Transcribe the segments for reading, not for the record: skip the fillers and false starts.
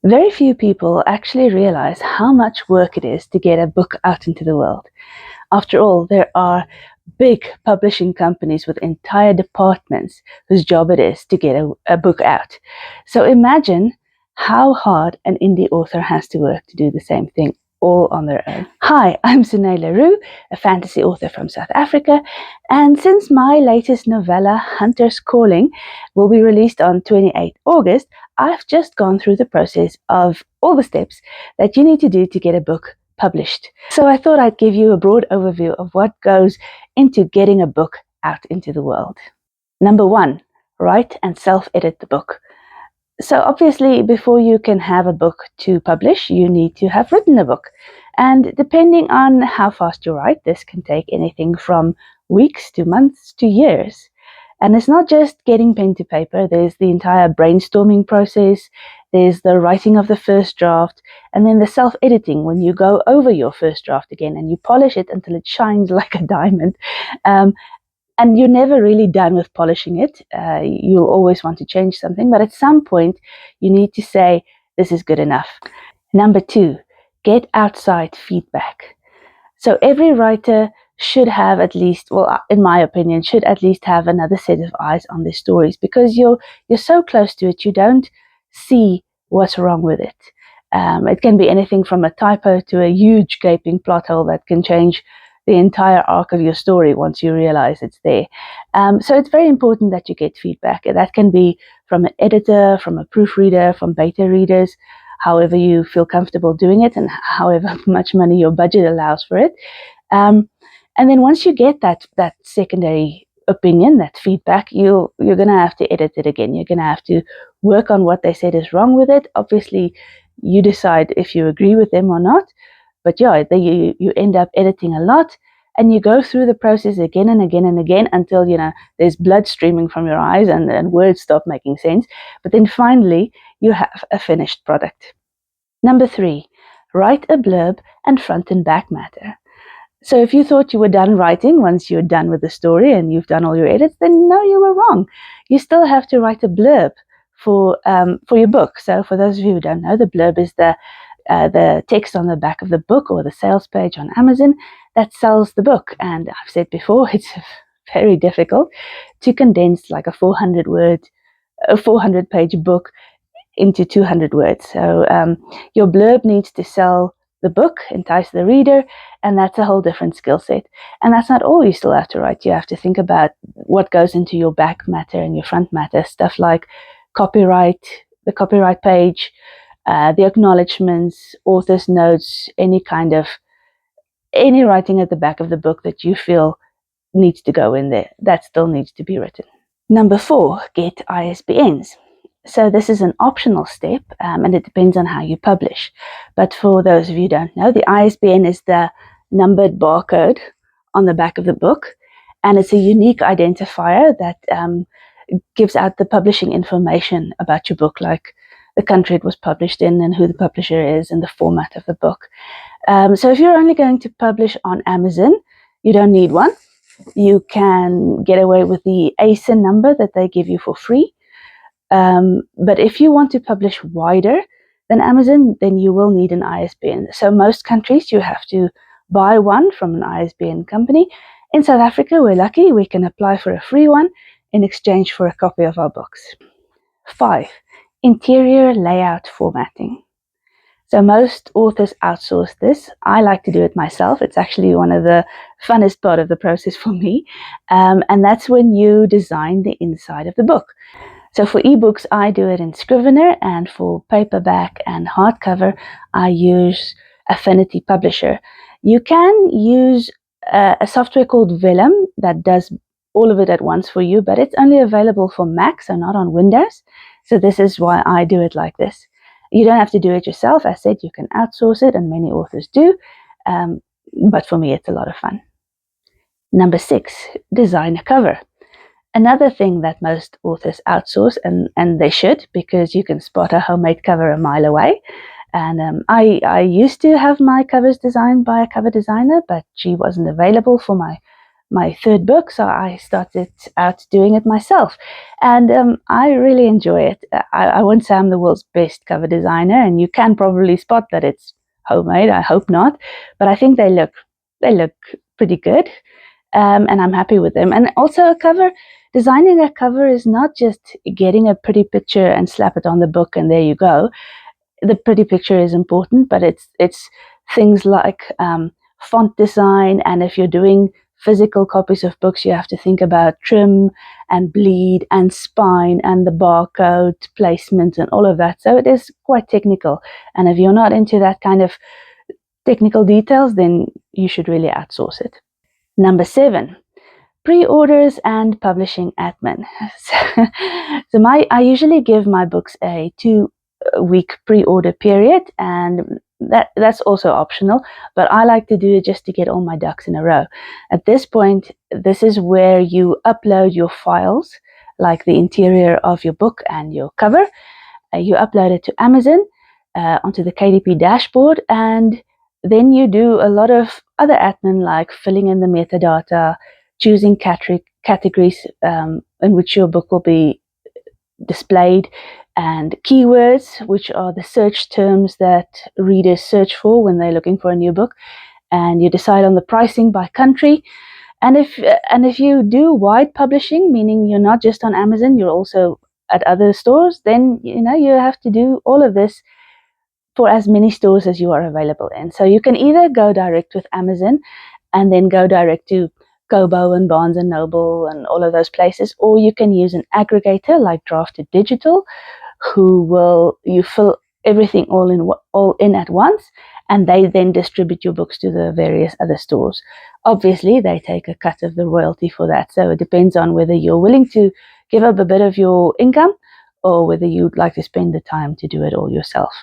Very few people actually realize how much work it is to get a book out into the world. After all, there are big publishing companies with entire departments whose job it is to get a book out. So imagine how hard an indie author has to work to do the same thing all on their own. Hi, I'm Sunay Leroux, a fantasy author from South Africa, and since my latest novella, Hunter's Calling, will be released on 28 August, I've just gone through the process of all the steps that you need to do to get a book published. So I thought I'd give you a broad overview of what goes into getting a book out into the world. Number 1, write and self-edit the book. So obviously, before you can have a book to publish, you need to have written a book. And depending on how fast you write, this can take anything from weeks to months to years. And it's not just getting pen to paper, there's the entire brainstorming process, there's the writing of the first draft, and then the self-editing when you go over your first draft again and you polish it until it shines like a diamond. And you're never really done with polishing it. You'll always want to change something, but at some point you need to say, this is good enough. Number 2, get outside feedback. So every writer should have at least, well, in my opinion, should at least have another set of eyes on their stories, because you're so close to it, you don't see what's wrong with it. It can be anything from a typo to a huge gaping plot hole that can change the entire arc of your story once you realize it's there. So it's very important that you get feedback. That can be from an editor, from a proofreader, from beta readers, however you feel comfortable doing it and however much money your budget allows for it. And then once you get that secondary opinion, that feedback, you're going to have to edit it again. You're going to have to work on what they said is wrong with it. Obviously, you decide if you agree with them or not. But yeah, you end up editing a lot, and you go through the process again and again and again until, there's blood streaming from your eyes and words stop making sense. But then finally, you have a finished product. Number 3, write a blurb and front and back matter. So if you thought you were done writing once you're done with the story and you've done all your edits, then no, you were wrong. You still have to write a blurb for your book. So for those of you who don't know, the blurb is the text on the back of the book or the sales page on Amazon that sells the book. And I've said before, it's very difficult to condense like a 400-page book into 200 words. So your blurb needs to sell the book, entice the reader, and that's a whole different skill set. And that's not all you still have to write. You have to think about what goes into your back matter and your front matter, stuff like copyright, the copyright page, the acknowledgements, author's notes, any writing at the back of the book that you feel needs to go in there, that still needs to be written. Number 4, get ISBNs. So this is an optional step, and it depends on how you publish. But for those of you who don't know, the ISBN is the numbered barcode on the back of the book, and it's a unique identifier that gives out the publishing information about your book, like the country it was published in and who the publisher is and the format of the book. So if you're only going to publish on Amazon, you don't need one. You can get away with the ASIN number that they give you for free. But if you want to publish wider than Amazon, then you will need an ISBN. So most countries, you have to buy one from an ISBN company. In South Africa, we're lucky. We can apply for a free one in exchange for a copy of our books. 5, interior layout formatting. So most authors outsource this. I like to do it myself. It's actually one of the funnest part of the process for me. And that's when you design the inside of the book. So for ebooks, I do it in Scrivener, and for paperback and hardcover, I use Affinity Publisher. You can use a software called Vellum that does all of it at once for you, but it's only available for Mac, so not on Windows. So this is why I do it like this. You don't have to do it yourself. As I said, you can outsource it, and many authors do. But for me, it's a lot of fun. Number 6, design a cover. Another thing that most authors outsource, and they should, because you can spot a homemade cover a mile away. And I used to have my covers designed by a cover designer, but she wasn't available for my my third book, so I started out doing it myself. And I really enjoy it. I won't say I'm the world's best cover designer, and you can probably spot that it's homemade. I hope not, but I think they look pretty good, and I'm happy with them. And also, designing a cover is not just getting a pretty picture and slap it on the book and there you go. The pretty picture is important, but it's things like font design, and if you're doing physical copies of books, you have to think about trim and bleed and spine and the barcode placement and all of that. So it is quite technical, and if you're not into that kind of technical details, then you should really outsource it. Number 7, pre-orders and publishing admin. I usually give my books a 2-week pre-order period, and that's also optional, but I like to do it just to get all my ducks in a row. At this point, this is where you upload your files, like the interior of your book and your cover. You upload it to Amazon, onto the KDP dashboard, and then you do a lot of other admin, like filling in the metadata, choosing categories in which your book will be displayed, and keywords, which are the search terms that readers search for when they're looking for a new book. And you decide on the pricing by country. And if you do wide publishing, meaning you're not just on Amazon, you're also at other stores, then you have to do all of this for as many stores as you are available in. So you can either go direct with Amazon and then go direct to Kobo and Barnes and Noble and all of those places, or you can use an aggregator like Drafted Digital, you fill everything all in at once, and they then distribute your books to the various other stores. Obviously, they take a cut of the royalty for that, so it depends on whether you're willing to give up a bit of your income or whether you'd like to spend the time to do it all yourself.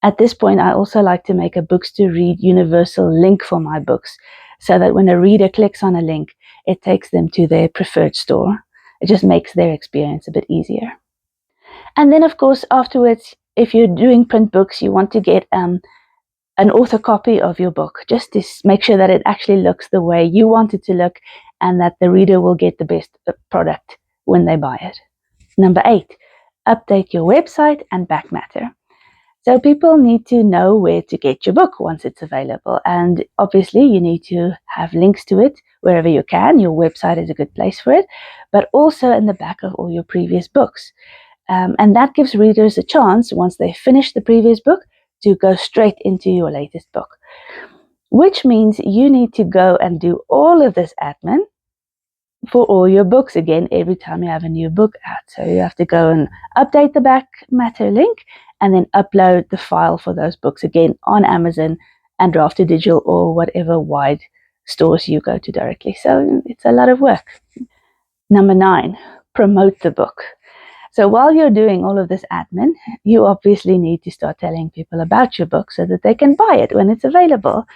At this point, I also like to make a books to read universal link for my books, so that when a reader clicks on a link, it takes them to their preferred store. It just makes their experience a bit easier. And then, of course, afterwards, if you're doing print books, you want to get an author copy of your book, just to make sure that it actually looks the way you want it to look, and that the reader will get the best product when they buy it. Number 8, update your website and Backmatter. So people need to know where to get your book once it's available. And obviously you need to have links to it wherever you can. Your website is a good place for it, but also in the back of all your previous books. And that gives readers a chance, once they finish the previous book, to go straight into your latest book. Which means you need to go and do all of this admin for all your books again every time you have a new book out. So you have to go and update the Backmatter link, and then upload the file for those books again on Amazon and Drafted Digital or whatever wide stores you go to directly. So it's a lot of work. Number 9, promote the book. So while you're doing all of this admin, you obviously need to start telling people about your book so that they can buy it when it's available.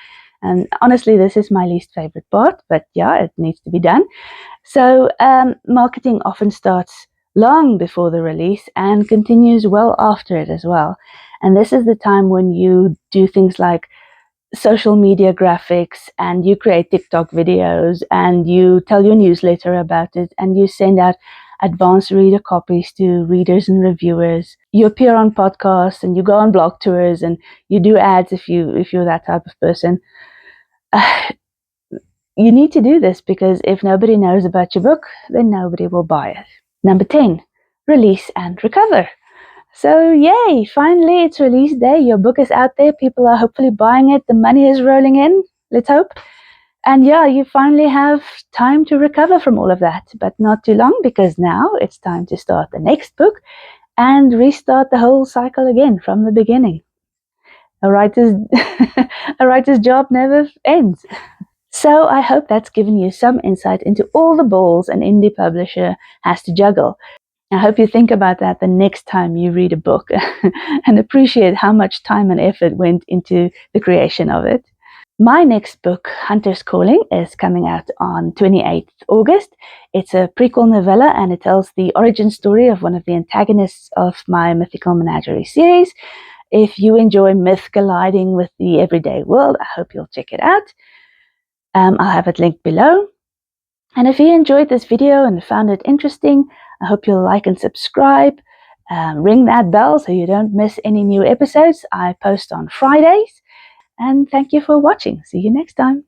And honestly, this is my least favorite part, but yeah, it needs to be done. So marketing often starts long before the release and continues well after it as well. And this is the time when you do things like social media graphics, and you create TikTok videos, and you tell your newsletter about it, and you send out advanced reader copies to readers and reviewers. You appear on podcasts, and you go on blog tours, and you do ads if you're that type of person. You need to do this, because if nobody knows about your book, then nobody will buy it. Number 10, release and recover. So yay, finally it's release day. Your book is out there. People are hopefully buying it. The money is rolling in. Let's hope. And yeah, you finally have time to recover from all of that, but not too long, because now it's time to start the next book and restart the whole cycle again from the beginning. A writer's job never ends. So I hope that's given you some insight into all the balls an indie publisher has to juggle. I hope you think about that the next time you read a book and appreciate how much time and effort went into the creation of it. My next book, Hunter's Calling, is coming out on 28th August. It's a prequel novella, and it tells the origin story of one of the antagonists of my Mythical Menagerie series. If you enjoy myth colliding with the everyday world, I hope you'll check it out. I'll have it linked below. And if you enjoyed this video and found it interesting, I hope you'll like and subscribe. Ring that bell so you don't miss any new episodes. I post on Fridays. And thank you for watching. See you next time.